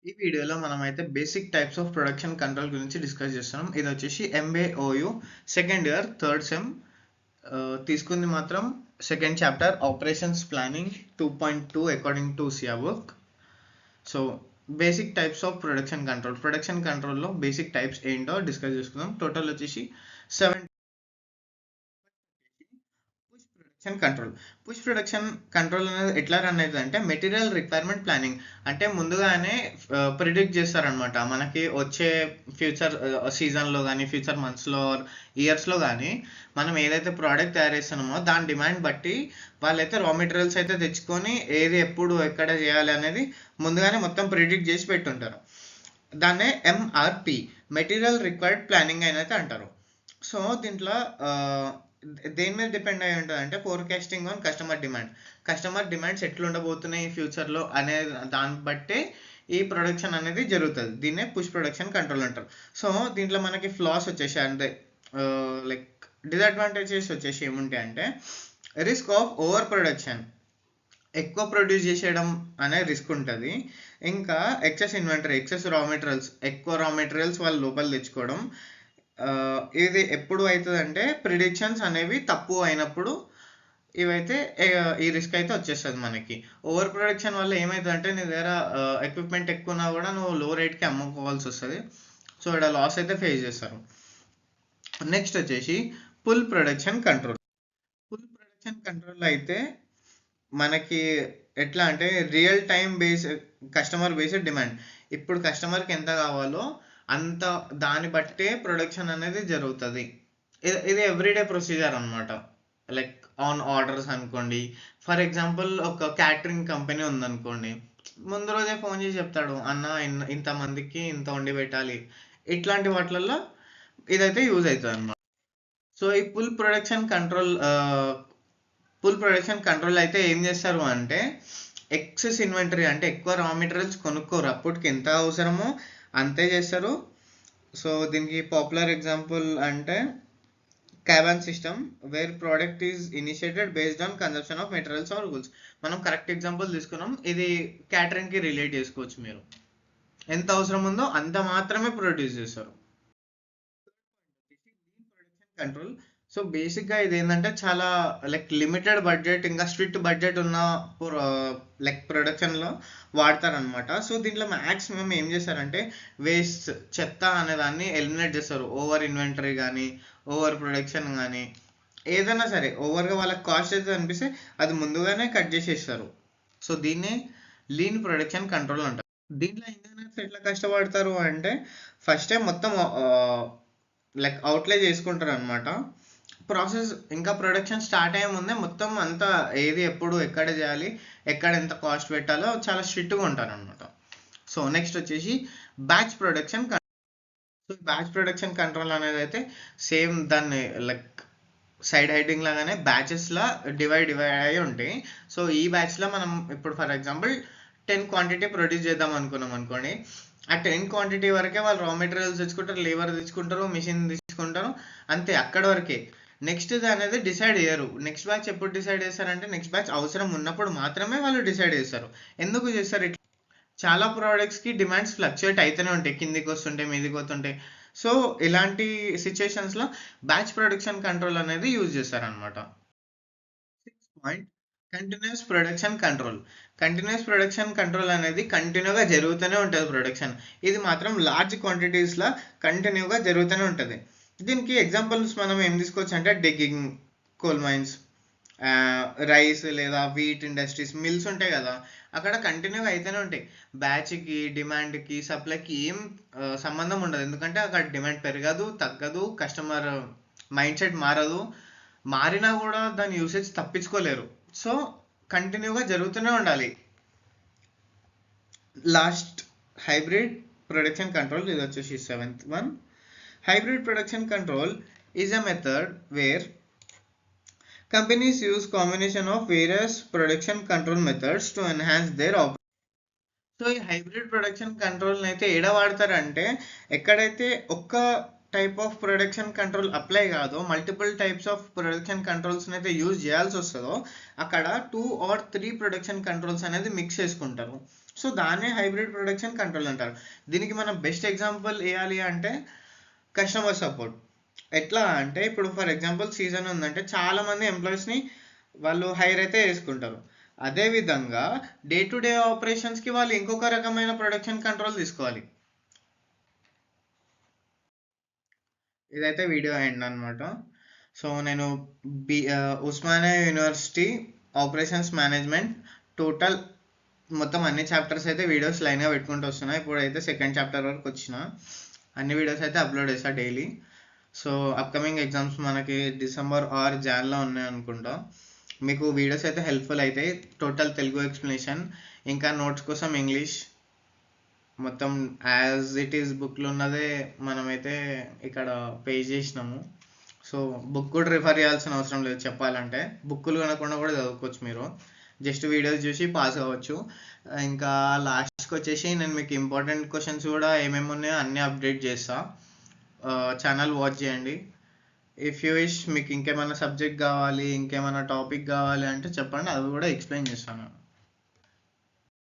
ఈ వీడియోలో మనమైతే basic types of production control గురించి డిస్కస్ చేస్తున్నాం. ఇది వచ్చేసి MBA OU second year third sem తీసుకుంది మాత్రం second chapter operations planning 2.2 according to సియా వర్క్. So basic types of production కంట్రోల్లో బేసిక్ టైప్స్ ఏంటో డిస్కస్ చేసుకుందాం. టోటల్ వచ్చేసి 7. పుష్ ప్రొడక్షన్ కంట్రోల్ అనేది ఎట్లా రన్ అవుతుంది అంటే మెటీరియల్ రిక్వైర్మెంట్ ప్లానింగ్ అంటే ముందుగానే ప్రిడిక్ట్ చేస్తారనమాట. మనకి వచ్చే ఫ్యూచర్ సీజన్లో కానీ ఫ్యూచర్ మంత్స్లో ఇయర్స్లో కానీ మనం ఏదైతే ప్రోడక్ట్ తయారు చేస్తున్నామో దాని డిమాండ్ బట్టి వాళ్ళైతే రా మెటీరియల్స్ అయితే తెచ్చుకొని ఏది ఎప్పుడు ఎక్కడ చేయాలి అనేది ముందుగానే మొత్తం ప్రిడిక్ట్ చేసి పెట్టుంటారు. దాన్నే ఎంఆర్పి మెటీరియల్ రిక్వైర్డ్ ప్లానింగ్ అయితే అంటారు. సో దీంట్లో దేని మీద డిపెండ్ అయి ఉంటుంది అంటే ఫోర్కాస్టింగ్ ఆన్ కస్టమర్ డిమాండ్స్ ఎట్లా ఉండబోతున్నాయి ఫ్యూచర్లో అనే దాన్ని బట్టే ఈ ప్రొడక్షన్ అనేది జరుగుతుంది. దీన్నే పుష్ ప్రొడక్షన్ కంట్రోల్ అంటారు. సో దీంట్లో మనకి ఫ్లాస్ వచ్చేసి అంటే లైక్ డిసడ్వాంటేజెస్ వచ్చేసి ఏముంటాయి అంటే రిస్క్ ఆఫ్ ఓవర్ ప్రొడక్షన్, ఎక్కువ ప్రొడ్యూస్ చేసేయడం అనే రిస్క్ ఉంటుంది. ఇంకా ఎక్సెస్ ఇన్వెంటరీ, ఎక్కువ రా మెటీరియల్స్ వాళ్ళు లోపల తెచ్చుకోవడం. ఇది ఎప్పుడు అవుతుంది అంటే ప్రిడిక్షన్స్ అనేవి తప్పు అయినప్పుడు ఇవైతే ఈ రిస్క్ అయితే వచ్చేస్తుంది మనకి. ఓవర్ ప్రొడక్షన్ వల్ల ఏమవుతుంది అంటే నీ దగ్గర ఎక్విప్మెంట్ ఎక్కువ ఉన్నా కూడా నువ్వు లో రేట్కి అమ్ముకోవాల్సి వస్తుంది. సో ఇక్కడ లాస్ అయితే ఫేస్ చేస్తారు. నెక్స్ట్ వచ్చేసి ఫుల్ ప్రొడక్షన్ కంట్రోల్ అయితే మనకి ఎట్లా అంటే real time customer based demand. ఇప్పుడు కస్టమర్కి ఎంత కావాలో అంత దాన్ని బట్టే ప్రొడక్షన్ అనేది జరుగుతుంది. ఇది ఎవ్రీడే ప్రొసీజర్ అనమాట. లైక్ ఆన్ ఆర్డర్స్ అనుకోండి. ఫర్ ఎగ్జాంపుల్ ఒక క్యాటరింగ్ కంపెనీ ఉందనుకోండి, ముందు రోజే ఫోన్ చేసి చెప్తాడు, అన్న ఇంతమందికి ఇంత వండి పెట్టాలి. ఇట్లాంటి వాటిల్లో ఇదైతే యూజ్ అవుతుంది అనమాట. సో ఈ ఫుల్ ప్రొడక్షన్ కంట్రోల్ అయితే ఏం చేస్తారు అంటే ఎక్సెస్ ఇన్వెంటరీ అంటే ఎక్కువ రా మెటీరియల్స్ కొనుక్కోరు, అప్పటికి ఎంత అవసరమో అంతే చేస్తారు. సో దీనికి పాపులర్ ఎగ్జాంపుల్ అంటే kanban system where product is initiated based on consumption of materials or goods. మనం కరెక్ట్ ఎగ్జాంపుల్ తీసుకున్నాం. ఇది క్యాటరింగ్కి రిలేట్ చేసుకోవచ్చు. మీరు ఎంత అవసరం ఉందో అంత మాత్రమే ప్రొడ్యూస్ చేస్తారు. కంట్రోల్. సో బేసిక్గా ఇది ఏంటంటే చాలా లైక్ లిమిటెడ్ బడ్జెట్ ఇంకా స్ట్రిక్ట్ బడ్జెట్ ఉన్న లైక్ ప్రొడక్షన్లో వాడతారనమాట. సో దీంట్లో మ్యాక్సిమం ఏం చేస్తారంటే వేస్ట్, చెత్త అనే దాన్ని ఎలిమినేట్ చేస్తారు. ఓవర్ ఇన్వెంటరీ కానీ ఓవర్ ప్రొడక్షన్ కానీ ఏదైనా సరే ఓవర్గా వాళ్ళకి కాస్ట్ అయితే అనిపిస్తే అది ముందుగానే కట్ చేసేస్తారు. సో దీన్ని లీన్ ప్రొడక్షన్ కంట్రోల్ అంటారు. దీంట్లో ఇంజనీర్స్ ఎట్లా కష్టపడతారు అంటే ఫస్ట్ టైం మొత్తం లైక్ అవుట్లే చేసుకుంటారు అనమాట. ప్రాసెస్ ఇంకా ప్రొడక్షన్ స్టార్ట్ అయ్యే ముందే మొత్తం అంతా ఏది ఎప్పుడు ఎక్కడ చేయాలి, ఎక్కడ ఎంత కాస్ట్ పెట్టాలో చాలా స్ట్రిక్ట్గా ఉంటారు అనమాట. సో నెక్స్ట్ వచ్చేసి బ్యాచ్ ప్రొడక్షన్ కంట్రోల్ అనేది అయితే సేమ్ దాన్ని లైక్ సైడ్ హెడ్డింగ్ లాగానే బ్యాచెస్లా డివైడ్ అయ్యి ఉంటాయి. సో ఈ బ్యాచ్లో మనం ఇప్పుడు ఫర్ ఎగ్జాంపుల్ 10 క్వాంటిటీ ప్రొడ్యూస్ చేద్దాం అనుకున్నాం అనుకోండి. ఆ 10 క్వాంటిటీ వరకే వాళ్ళు రా మెటీరియల్స్ తెచ్చుకుంటారు, లేబర్ తెచ్చుకుంటారు, మిషన్ తీసుకుంటారు, అంతే అక్కడ వరకే. నెక్స్ట్ అనేది డిసైడ్ చేయరు. నెక్స్ట్ బ్యాచ్ ఎప్పుడు డిసైడ్ చేస్తారంటే నెక్స్ట్ బ్యాచ్ అవసరం ఉన్నప్పుడు మాత్రమే వాళ్ళు డిసైడ్ చేస్తారు. ఎందుకు చేస్తారు ఇట్లా? చాలా ప్రోడక్ట్స్కి డిమాండ్స్ ఫ్లక్చుయేట్ అయితేనే ఉంటాయి, కిందికి వస్తుంటాయి, మీదికి వస్తుంటాయి. సో ఇలాంటి సిచ్యుయేషన్స్లో బ్యాచ్ ప్రొడక్షన్ కంట్రోల్ అనేది యూజ్ చేస్తారనమాట. 6 కంటిన్యూస్ ప్రొడక్షన్ కంట్రోల్ అనేది కంటిన్యూగా జరుగుతూనే ఉంటుంది ప్రొడక్షన్. ఇది మాత్రం లార్జ్ క్వాంటిటీస్లో కంటిన్యూగా జరుగుతూనే ఉంటుంది. దీనికి ఎగ్జాంపుల్స్ మనం ఏం తీసుకోవచ్చు అంటే డిగ్గింగ్, కోల్ మైన్స్, రైస్ లేదా వీట్ ఇండస్ట్రీస్, మిల్స్ ఉంటాయి కదా, అక్కడ కంటిన్యూగా అయితేనే ఉంటాయి. బ్యాచ్కి, డిమాండ్కి, సప్లైకి ఏం సంబంధం ఉండదు. ఎందుకంటే అక్కడ డిమాండ్ పెరగదు, తగ్గదు, కస్టమర్ మైండ్ సెట్ మారదు. మారినా కూడా దాని యూసేజ్ తప్పించుకోలేరు. సో కంటిన్యూగా జరుగుతూనే ఉండాలి. లాస్ట్ హైబ్రిడ్ ప్రొడక్షన్ కంట్రోల్, ఇది వచ్చేసి 7th one. Hybrid production control is a method where companies use combination of various production control methods to enhance their operation. So ఈ హైబ్రిడ్ ప్రొడక్షన్ కంట్రోల్ని అయితే ఏడ వాడతారంటే ఎక్కడైతే ఒక్క type of production control apply కాదో, multiple types of production కంట్రోల్స్ని అయితే use చేయాల్సి వస్తుందో అక్కడ 2 or 3 ప్రొడక్షన్ కంట్రోల్స్ అనేది మిక్స్ చేసుకుంటారు. సో దాన్నే హైబ్రిడ్ ప్రొడక్షన్ కంట్రోల్ అంటారు. దీనికి మనం బెస్ట్ ఎగ్జాంపుల్ వేయాలి అంటే కస్టమర్ సపోర్ట్. ఎట్లా అంటే ఇప్పుడు ఫర్ ఎగ్జాంపుల్ సీజన్ ఉందంటే చాలామంది ఎంప్లాయీస్ని వాళ్ళు హైర్ అయితే వేసుకుంటారు. అదేవిధంగా డే టు డే ఆపరేషన్స్కి వాళ్ళు ఇంకొక రకమైన ప్రొడక్షన్ కంట్రోల్ తీసుకోవాలి. ఇదైతే వీడియో ఎండ్ అనమాట. సో నేను Osmania university operations management total మొత్తం అన్ని చాప్టర్స్ అయితే వీడియోస్ లైన్గా పెట్టుకుంటూ వస్తున్నా. ఇప్పుడైతే సెకండ్ చాప్టర్ వరకు వచ్చిన. అన్ని వీడియోస్ అయితే అప్లోడ్ చేస్తా డైలీ. సో అప్కమింగ్ ఎగ్జామ్స్ మనకి డిసెంబర్ ఆర్ జాన్లో ఉన్నాయి అనుకుంటా. మీకు వీడియోస్ అయితే హెల్ప్ఫుల్ అవుతాయి. టోటల్ తెలుగు ఎక్స్ప్లెనేషన్, ఇంకా నోట్స్ కోసం ఇంగ్లీష్ మొత్తం యాజ్ ఇట్ ఈస్ బుక్లో ఉన్నదే మనమైతే ఇక్కడ పే చేసినాము. సో బుక్ కూడా రిఫర్ చేయాల్సిన అవసరం లేదు చెప్పాలంటే. బుక్కులు కనకుండా కూడా చదువుకోవచ్చు మీరు. జస్ట్ వీడియోస్ చూసి పాస్ అవ్వచ్చు. ఇంకా లాస్ట్కి వచ్చేసి నేను మీకు ఇంపార్టెంట్ క్వశ్చన్స్ కూడా ఏమేమి ఉన్నాయో అన్నీ అప్డేట్ చేస్తా. ఛానల్ వాచ్ చేయండి. ఇఫ్ యూ విష్ మీకు ఇంకేమైనా సబ్జెక్ట్ కావాలి, ఇంకేమైనా టాపిక్ కావాలి అంటే చెప్పండి, అవి కూడా ఎక్స్ప్లెయిన్ చేస్తాను.